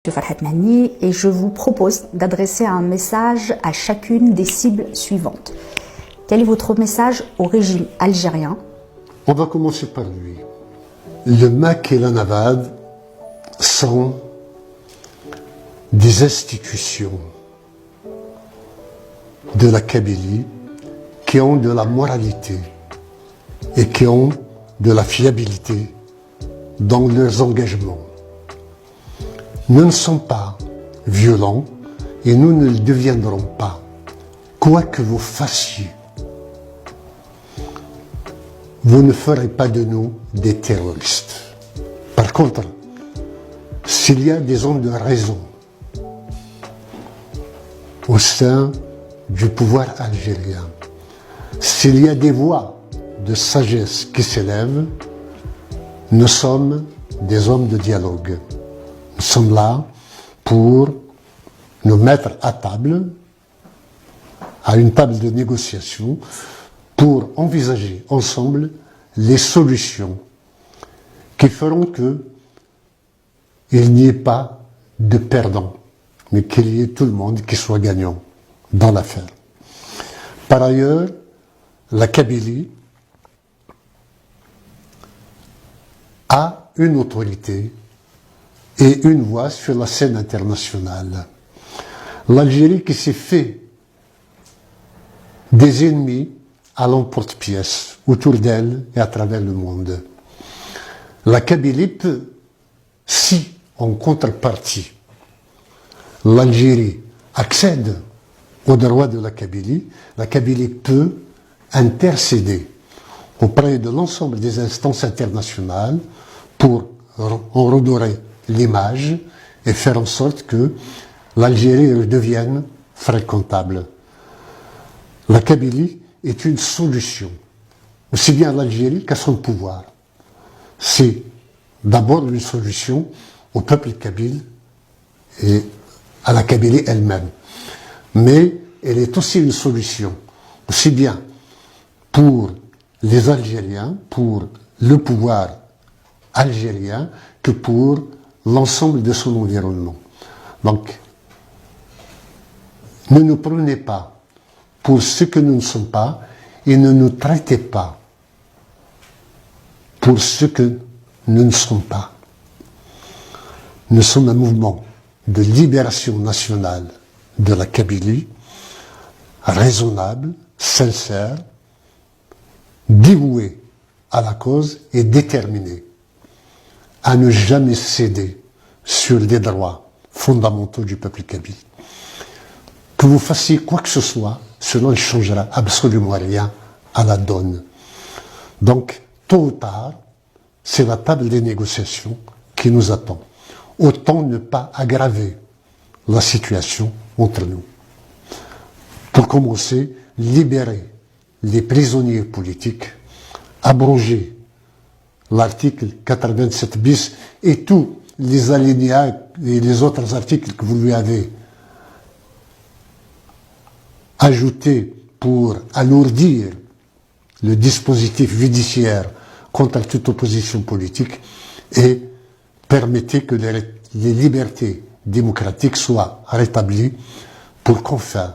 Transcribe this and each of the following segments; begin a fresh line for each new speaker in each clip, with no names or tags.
Farhat Mahni et je vous propose d'adresser un message à chacune des cibles suivantes. Quel est votre message au régime algérien?
On va commencer par lui. Le MAC et la NAVAD sont des institutions de la Kabylie qui ont de la moralité et qui ont de la fiabilité dans leurs engagements. Nous ne sommes pas violents et nous ne le deviendrons pas, quoi que vous fassiez. Vous ne ferez pas de nous des terroristes. Par contre, s'il y a des hommes de raison au sein du pouvoir algérien, s'il y a des voix de sagesse qui s'élèvent, nous sommes des hommes de dialogue. Nous sommes là pour nous mettre à une table de négociation, pour envisager ensemble les solutions qui feront qu'il n'y ait pas de perdants, mais qu'il y ait tout le monde qui soit gagnant dans l'affaire. Par ailleurs, la Kabylie a une autorité et une voix sur la scène internationale. L'Algérie qui s'est fait des ennemis à l'emporte-pièce autour d'elle et à travers le monde. La Kabylie peut, si en contrepartie, l'Algérie accède aux droits de la Kabylie peut intercéder auprès de l'ensemble des instances internationales pour en redorer l'image et faire en sorte que l'Algérie redevienne fréquentable. La Kabylie est une solution, aussi bien à l'Algérie qu'à son pouvoir. C'est d'abord une solution au peuple kabyle et à la Kabylie elle-même. Mais elle est aussi une solution, aussi bien pour les Algériens, pour le pouvoir algérien, que pour l'ensemble de son environnement. Donc, ne nous prenez pas pour ce que nous ne sommes pas et ne nous traitez pas pour ce que nous ne sommes pas. Nous sommes un mouvement de libération nationale de la Kabylie, raisonnable, sincère, dévoué à la cause et déterminé à ne jamais céder sur les droits fondamentaux du peuple kabyle. Que vous fassiez quoi que ce soit, cela ne changera absolument rien à la donne. Donc, tôt ou tard, c'est la table des négociations qui nous attend. Autant ne pas aggraver la situation entre nous. Pour commencer, libérer les prisonniers politiques, abroger l'article 87 bis et tous les alinéas et les autres articles que vous lui avez ajoutés pour alourdir le dispositif judiciaire contre toute opposition politique et permettez que les libertés démocratiques soient rétablies pour qu'enfin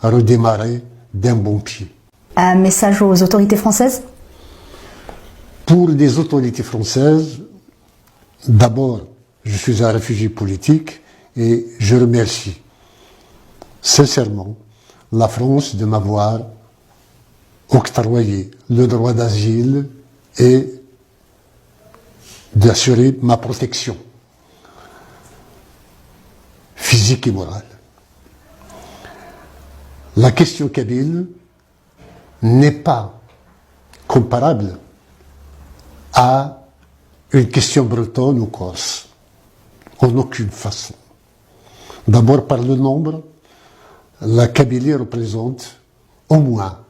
redémarrer d'un bon pied.
Un message aux autorités françaises?
Pour les autorités françaises, d'abord, je suis un réfugié politique et je remercie sincèrement la France de m'avoir octroyé le droit d'asile et d'assurer ma protection physique et morale. La question kabyle n'est pas comparable à une question bretonne ou corse, en aucune façon. D'abord par le nombre, la Kabylie représente au moins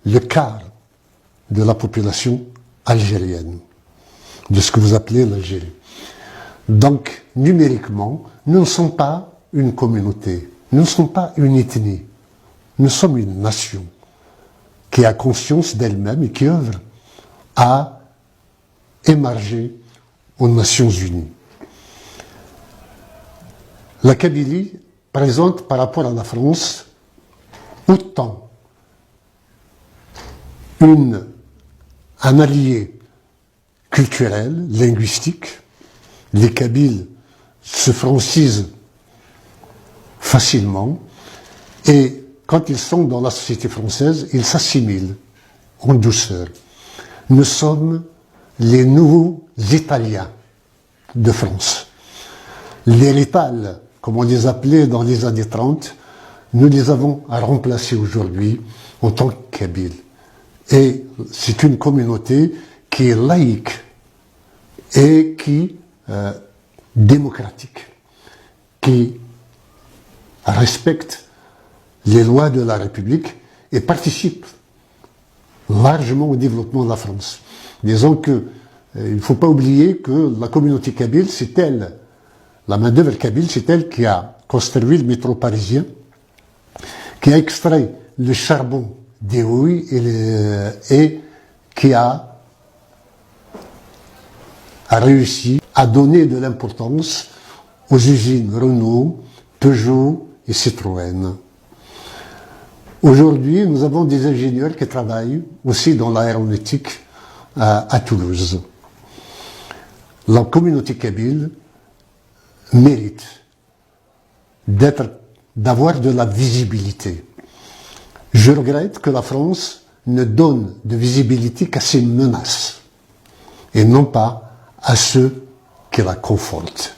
le quart de la population algérienne, de ce que vous appelez l'Algérie. Donc, numériquement, nous ne sommes pas une communauté, nous ne sommes pas une ethnie, nous sommes une nation qui a conscience d'elle-même et qui œuvre à émerger aux Nations Unies. La Kabylie présente par rapport à la France autant un allié culturel, linguistique. Les Kabyles se francisent facilement et quand ils sont dans la société française, ils s'assimilent en douceur. Nous sommes les nouveaux Italiens de France. Les Ripales, comme on les appelait dans les années 30, nous les avons à remplacer aujourd'hui en tant que Kabyles. Et c'est une communauté qui est laïque et qui démocratique, qui respecte les lois de la République et participe largement au développement de la France. Disons que il ne faut pas oublier que la communauté kabyle, c'est elle, la main-d'œuvre kabyle, c'est elle qui a construit le métro parisien, qui a extrait le charbon des houilles et qui a réussi à donner de l'importance aux usines Renault, Peugeot et Citroën. Aujourd'hui, nous avons des ingénieurs qui travaillent aussi dans l'aéronautique à Toulouse. La communauté kabyle mérite d'avoir de la visibilité. Je regrette que la France ne donne de visibilité qu'à ses menaces et non pas à ceux qui la confortent,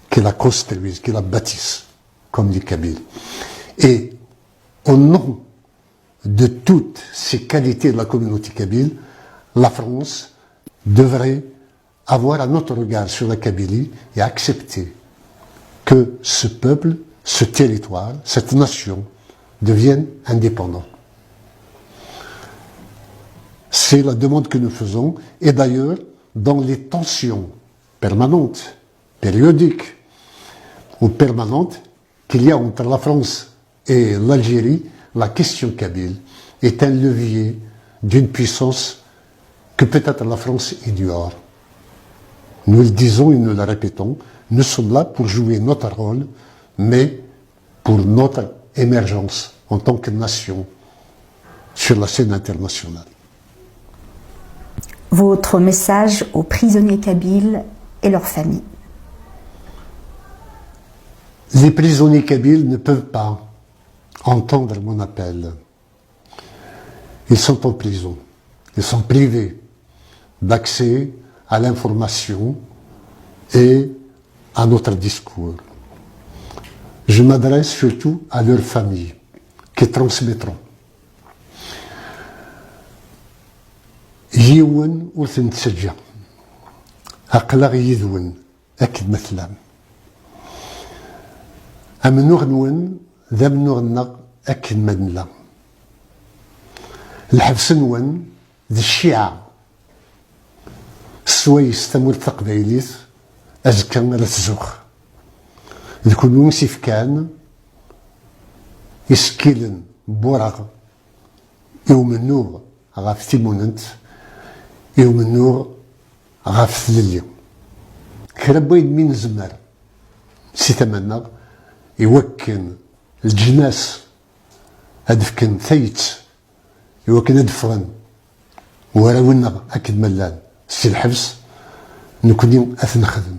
qui la construisent, qui la bâtissent, comme les Kabyles. Et au nom de toutes ces qualités de la communauté kabyle, la France devrait avoir un autre regard sur la Kabylie et accepter que ce peuple, ce territoire, cette nation devienne indépendant. C'est la demande que nous faisons et d'ailleurs, dans les tensions permanentes, périodiques ou permanentes qu'il y a entre la France et l'Algérie, la question kabyle est un levier d'une puissance que peut-être la France ignore. Nous le disons et nous le répétons, nous sommes là pour jouer notre rôle, mais pour notre émergence en tant que nation sur la scène internationale.
Votre message aux prisonniers kabyles et leurs familles.
Les prisonniers kabyles ne peuvent pas entendre mon appel. Ils sont en prison. Ils sont privés d'accès à l'information et à notre discours. Je m'adresse surtout à leurs familles qui transmettront. يون ورث تسجع أقلق يذون أكد مثلا أمنوغ نون ذا منوغ نق أكد مدنلا الحبس نون ذا الشيعة سويس تمور تقبيليث أزكا لا تزوخ ذكون ومسيف كان يسكيلن بورغ يوم النور غاف تيموننت يوم النور غاف ثللي كربويد من زمر سيتمنى يوكن الجناس هدفكن ثيت يوكن هدفغن وراونا أكد ملان سي الحبس نكون أثنخدم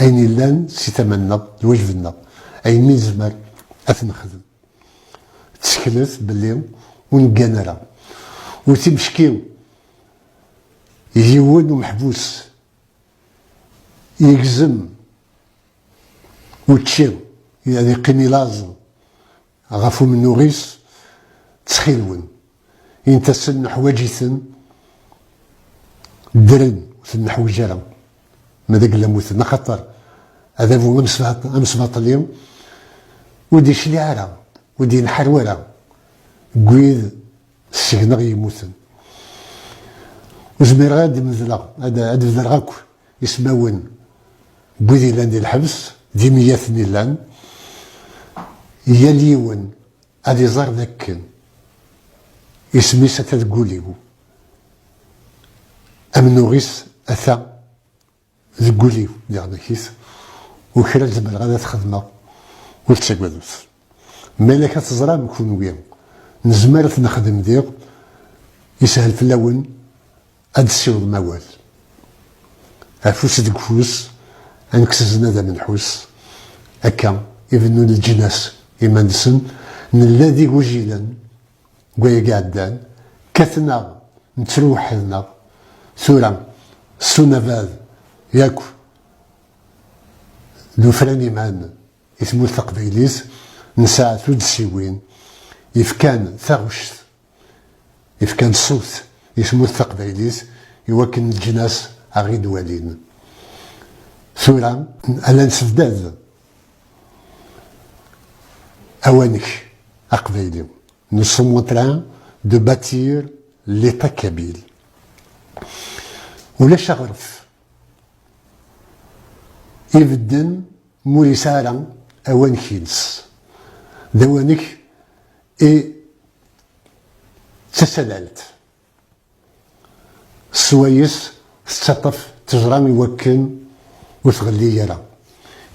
أين لان سيتمنى الوجبنا أين من زمر أثنخدم تسكلت باللي ونقنرا وتمشكيو يجيون ومحبوس يجزم وتشير يعني قيمي لازم غافو منو غيس تسخيلون انت سن حواجيثن درن سن حوجارا ماذا قال موثنا خطر هذا هو امس اليوم ودي شليعرا ودي نحرورا قويد السجن يموتن وزمير غادي مذلا هذا ذرغاك يسماون بوذي لان ديال الحبس دي مياثني لان يليون هذه زار ذاك يسمي ستتقوليو امنو غيس اثا ذقوليو يعني كيس وكرا زمر غادا تخدمه وتساقدوث مالك تزرع مكون ويا نزمرت نخدم دير يسهل في اللون أدسيو الموال أفوس دكفوس أنكسزنا ذا من حوس أكا يبنو الجناس إيمانسن الذي وجيلا ويا قعدان كثنا نتروح لنا ثورة السنفاذ ياكو لو فراني مان اسمو التقبيليس نساعد ود السيوين يفكان ثغشت يفكان صوت اسمو التقبيليس يوكن الجناس أغيد والين ثورة ألا نسفداد أوانك أقبيلي nous sommes en train de bâtir l'État kabyle ولاش غرف يبدن مولي سارة أوان كيلس دوانك تسلالت السوايس تتطف تجرام يوكن وتغلي يرى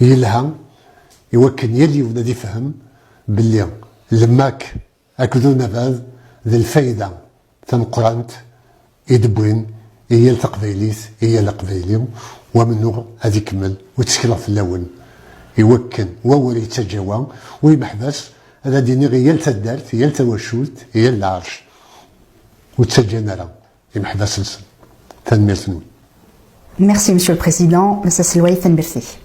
يلها يوكن يلي ولا يفهم باللي لماك أكدو نفاذ ذي الفايدة تنقرانت يدبوين هي التقبيليت هي القبيلي ومنو هذه كمل وتشكل في اللون يوكن ووري يتجاوى ويبحبس هذا ديني غير التدارت هي التوشوت هي العرش وتسجلنا راه يمحبس السن تنميرتنو.
Merci Monsieur le Président, Mr. Silwaï Fenberfi.